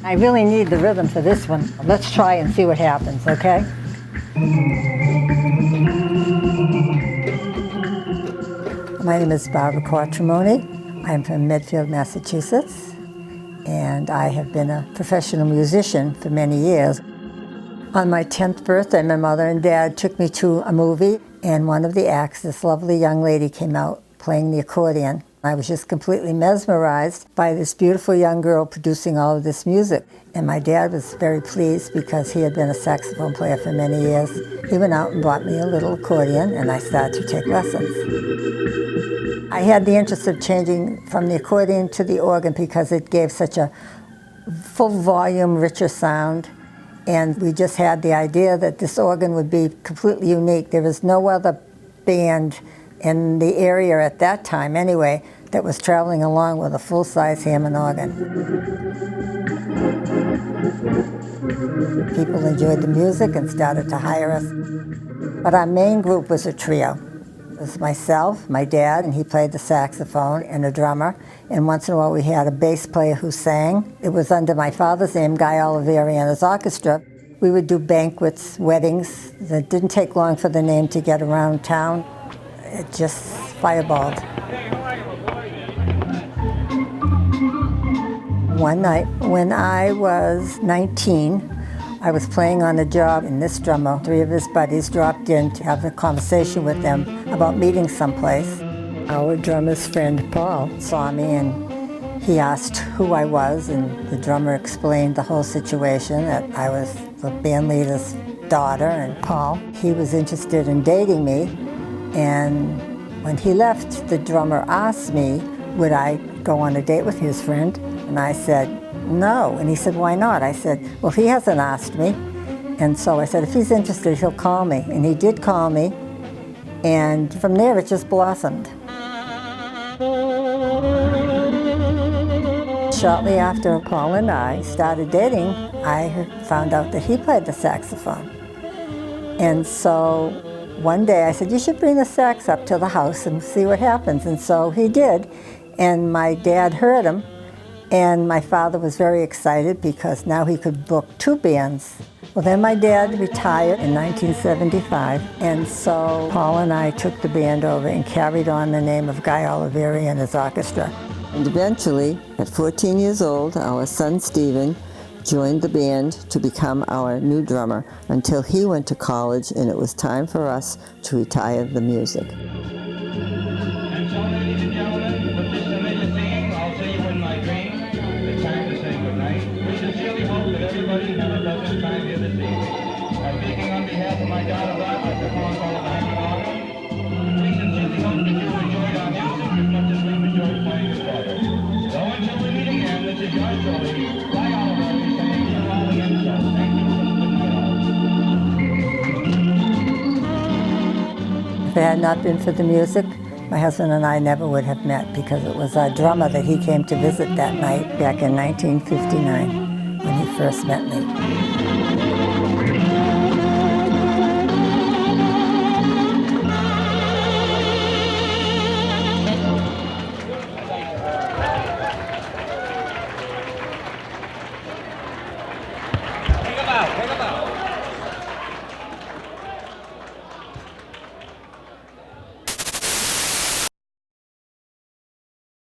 I really need the rhythm for this one. Let's try and see what happens, okay? My name is Barbara Quatromoni. I'm from Medfield, Massachusetts, and I have been a professional musician for many years. On my 10th birthday, my mother and dad took me to a movie, and one of the acts, this lovely young lady, came out playing the accordion. I was just completely mesmerized by this beautiful young girl producing all of this music. And my dad was very pleased because he had been a saxophone player for many years. He went out and bought me a little accordion, and I started to take lessons. I had the interest of changing from the accordion to the organ because it gave such a full volume, richer sound. And we just had the idea that this organ would be completely unique. There was no other band in the area at that time, anyway, that was traveling along with a full-size Hammond organ. People enjoyed the music and started to hire us. But our main group was a trio. It was myself, my dad, and he played the saxophone, and a drummer. And once in a while we had a bass player who sang. It was under my father's name, Olivieri and His Orchestra. We would do banquets, weddings. It didn't take long for the name to get around town. It just fireballed. One night when I was 19, I was playing on a job, and this drummer, three of his buddies, dropped in to have a conversation with them about meeting someplace. Our drummer's friend, Paul, saw me, and he asked who I was, and the drummer explained the whole situation, that I was the band leader's daughter, and Paul, he was interested in dating me. And when he left, the drummer asked me, would I go on a date with his friend? And I said, no. And he said, why not? I said, well, he hasn't asked me. And so I said, if he's interested, he'll call me. And he did call me. And from there, it just blossomed. Shortly after Paul and I started dating, I found out that he played the saxophone. And so one day I said, you should bring the sax up to the house and see what happens. And so he did. And my dad heard him. And my father was very excited because now he could book two bands. Well, then my dad retired in 1975, and so Paul and I took the band over and carried on the name of Olivieri and His Orchestra. And eventually, at 14 years old, our son Stephen joined the band to become our new drummer until he went to college, and it was time for us to retire the music. And so, ladies and gentlemen, with this familiar theme, I'll see you in my dream. It's time to say goodnight. We sincerely hope that everybody had a pleasant time here this evening. Speaking on behalf of my daughter Barbara, the phone call of the Hammond organ, we sincerely hope that you enjoyed our music as much as we've enjoyed playing it for you. So until we meet again, this is yours truly, Guy Olivieri, saying you all again, so thank you and good night all. If it had not been for the music, my husband and I never would have met, because it was our drummer that he came to visit that night back in 1959 when he first met me.